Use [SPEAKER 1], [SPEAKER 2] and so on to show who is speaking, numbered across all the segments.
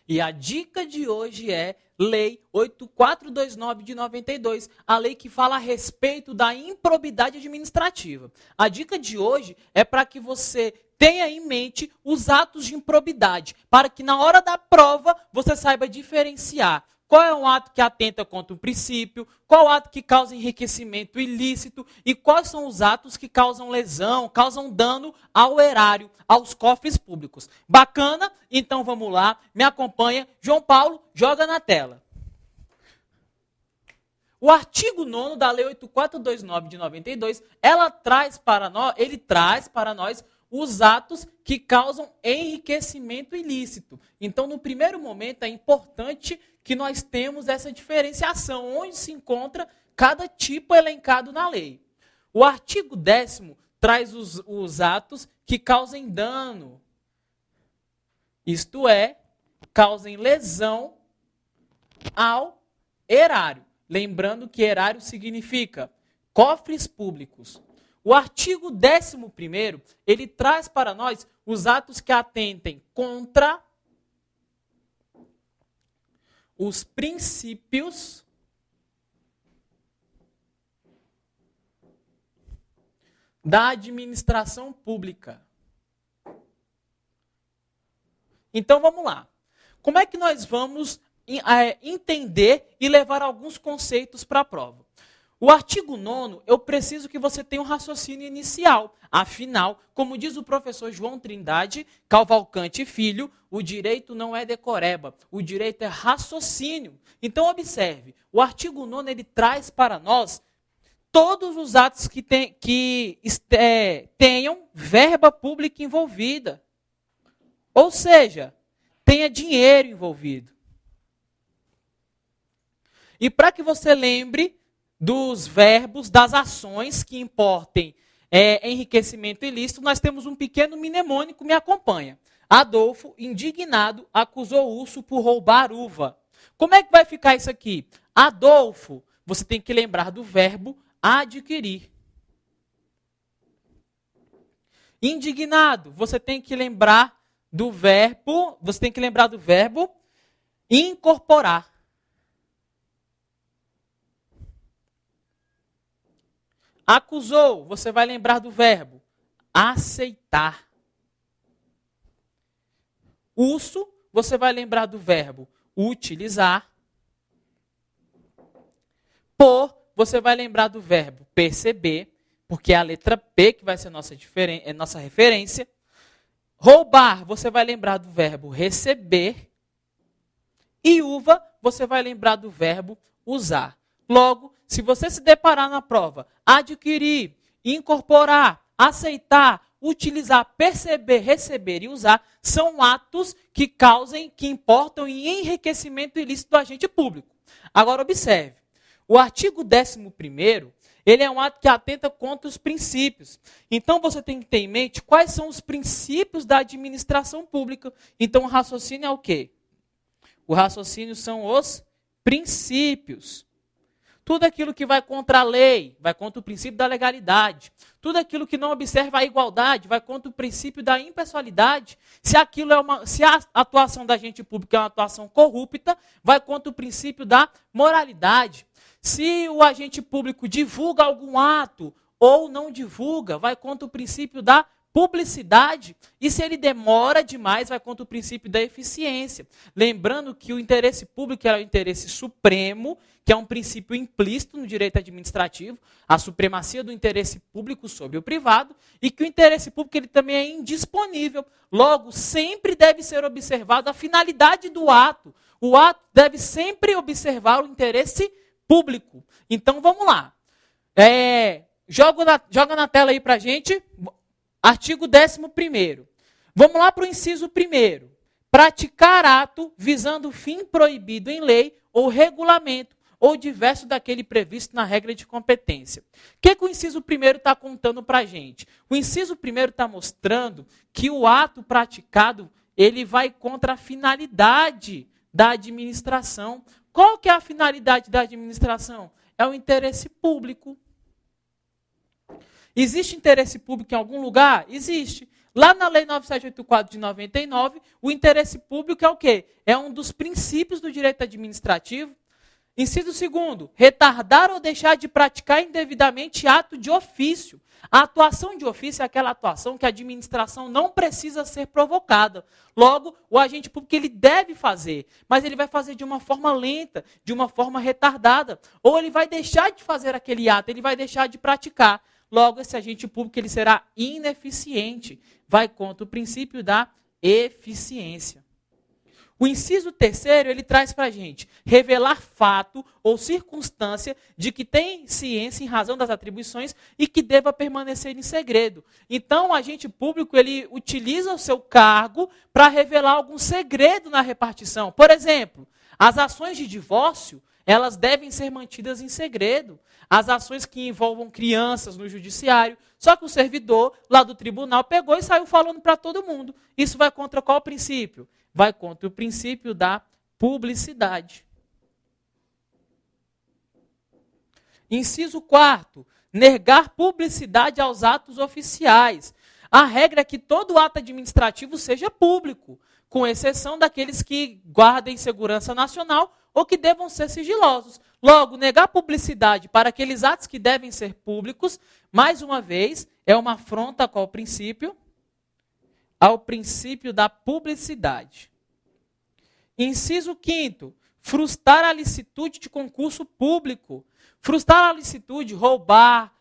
[SPEAKER 1] E a dica de hoje é Lei 8429 de 92, a lei que fala a respeito da improbidade administrativa. A dica de hoje é para que você tenha em mente os atos de improbidade, para que na hora da prova você saiba diferenciar qual é um ato que atenta contra o princípio, qual ato que causa enriquecimento ilícito e quais são os atos que causam lesão, causam dano ao erário, aos cofres públicos. Bacana? Então vamos lá, me acompanha. João Paulo, joga na tela. O artigo 9º da Lei 8429 de 92, ele traz para nós os atos que causam enriquecimento ilícito. Então, no primeiro momento, é importante que nós temos essa diferenciação, onde se encontra cada tipo elencado na lei. O artigo 10º traz os atos que causem dano, isto é, causem lesão ao erário. Lembrando que erário significa cofres públicos. O artigo 11º, ele traz para nós os atos que atentem contra os princípios da administração pública. Então vamos lá. Como é que nós vamos entender e levar alguns conceitos para a prova? O artigo 9º, eu preciso que você tenha um raciocínio inicial. Afinal, como diz o professor João Trindade Cavalcante Filho, o direito não é decoreba, o direito é raciocínio. Então, observe, o artigo 9º, ele traz para nós todos os atos que tenham verba pública envolvida. Ou seja, tenha dinheiro envolvido. E para que você lembre dos verbos, das ações que importem enriquecimento ilícito, nós temos um pequeno mnemônico, me acompanha. Adolfo, indignado, acusou Urso por roubar uva. Como é que vai ficar isso aqui? Adolfo, você tem que lembrar do verbo adquirir. Indignado, você tem que lembrar do verbo incorporar. Acusou, você vai lembrar do verbo aceitar. Urso, você vai lembrar do verbo utilizar. Por, você vai lembrar do verbo perceber, porque é a letra P que vai ser nossa referência. Roubar, você vai lembrar do verbo receber. E uva, você vai lembrar do verbo usar. Logo, se você se deparar na prova, adquirir, incorporar, aceitar, utilizar, perceber, receber e usar, são atos que importam em enriquecimento ilícito do agente público. Agora, observe, o artigo 11º, ele é um ato que atenta contra os princípios. Então, você tem que ter em mente quais são os princípios da administração pública. Então, o raciocínio é o quê? O raciocínio são os princípios. Tudo aquilo que vai contra a lei, vai contra o princípio da legalidade. Tudo aquilo que não observa a igualdade, vai contra o princípio da impessoalidade. Se a atuação da agente pública é uma atuação corrupta, vai contra o princípio da moralidade. Se o agente público divulga algum ato ou não divulga, vai contra o princípio da publicidade. E se ele demora demais, vai contra o princípio da eficiência. Lembrando que o interesse público é o interesse supremo, que é um princípio implícito no direito administrativo, a supremacia do interesse público sobre o privado, e que o interesse público ele também é indisponível. Logo, sempre deve ser observado a finalidade do ato. O ato deve sempre observar o interesse público. Então, vamos lá. Joga na tela aí para a gente. Artigo 11º. Vamos lá para o inciso 1º. Praticar ato visando fim proibido em lei ou regulamento, ou diverso daquele previsto na regra de competência. O que o inciso 1º está contando para a gente? O inciso 1º está mostrando que o ato praticado ele vai contra a finalidade da administração. Qual que é a finalidade da administração? É o interesse público. Existe interesse público em algum lugar? Existe. Lá na Lei 9784 de 99, o interesse público é o quê? É um dos princípios do direito administrativo. Inciso 2º, retardar ou deixar de praticar indevidamente ato de ofício. A atuação de ofício é aquela atuação que a administração não precisa ser provocada. Logo, o agente público ele deve fazer, mas ele vai fazer de uma forma lenta, de uma forma retardada. Ou ele vai deixar de fazer aquele ato, ele vai deixar de praticar. Logo, esse agente público ele será ineficiente. Vai contra o princípio da eficiência. O inciso 3º, ele traz para a gente revelar fato ou circunstância de que tem ciência em razão das atribuições e que deva permanecer em segredo. Então, o agente público, ele utiliza o seu cargo para revelar algum segredo na repartição. Por exemplo, as ações de divórcio, elas devem ser mantidas em segredo. As ações que envolvam crianças no judiciário, só que o servidor lá do tribunal pegou e saiu falando para todo mundo. Isso vai contra qual princípio? Vai contra o princípio da publicidade. Inciso 4º, negar publicidade aos atos oficiais. A regra é que todo ato administrativo seja público, com exceção daqueles que guardem segurança nacional ou que devam ser sigilosos. Logo, negar publicidade para aqueles atos que devem ser públicos, mais uma vez, é uma afronta a qual princípio? Ao princípio da publicidade. Inciso 5º, frustrar a licitude de concurso público. Frustrar a licitude, roubar,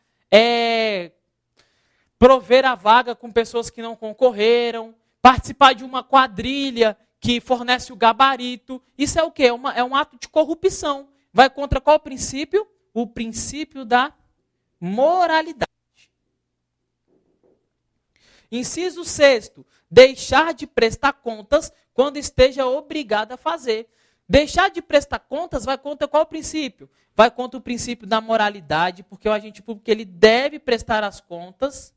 [SPEAKER 1] prover a vaga com pessoas que não concorreram, participar de uma quadrilha que fornece o gabarito. Isso é o quê? É um ato de corrupção. Vai contra qual princípio? O princípio da moralidade. Inciso 6º, deixar de prestar contas quando esteja obrigado a fazer. Deixar de prestar contas vai contra qual princípio? Vai contra o princípio da moralidade, porque o agente público ele deve prestar as contas.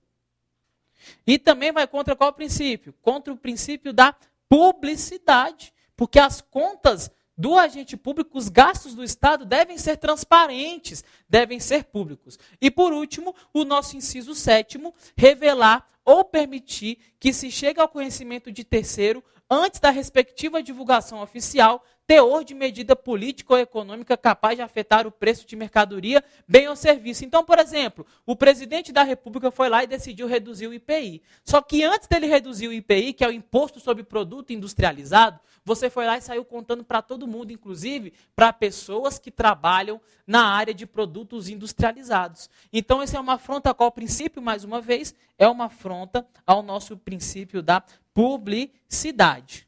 [SPEAKER 1] E também vai contra qual princípio? Contra o princípio da publicidade, porque as contas do agente público, os gastos do Estado devem ser transparentes, devem ser públicos. E por último, o nosso inciso 7º, revelar ou permitir que se chegue ao conhecimento de terceiro, antes da respectiva divulgação oficial, teor de medida política ou econômica capaz de afetar o preço de mercadoria, bem ou serviço. Então, por exemplo, o presidente da República foi lá e decidiu reduzir o IPI. Só que antes dele reduzir o IPI, que é o Imposto sobre Produto Industrializado, você foi lá e saiu contando para todo mundo, inclusive para pessoas que trabalham na área de produtos industrializados. Então, essa é uma afronta a qual princípio, mais uma vez, é uma afronta ao nosso princípio da publicidade.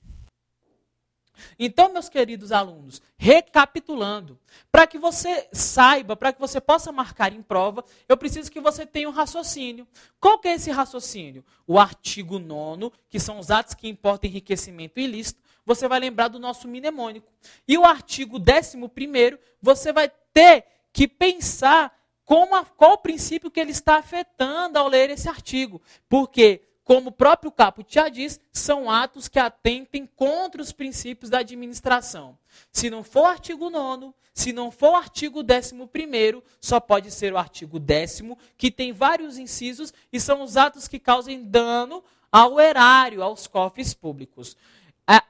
[SPEAKER 1] Então, meus queridos alunos, recapitulando, para que você saiba, para que você possa marcar em prova, eu preciso que você tenha um raciocínio. Qual que é esse raciocínio? O artigo 9º, que são os atos que importam enriquecimento ilícito, você vai lembrar do nosso mnemônico. E o artigo 11º, você vai ter que pensar qual o princípio que ele está afetando ao ler esse artigo. Porque, como o próprio caput já diz, são atos que atentem contra os princípios da administração. Se não for o artigo 9º, se não for o artigo 11º, só pode ser o artigo 10º, que tem vários incisos e são os atos que causem dano ao erário, aos cofres públicos.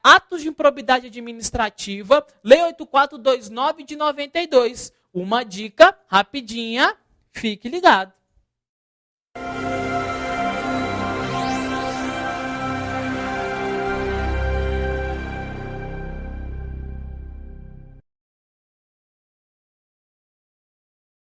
[SPEAKER 1] Atos de improbidade administrativa, Lei 8429 de 92. Uma dica rapidinha, fique ligado.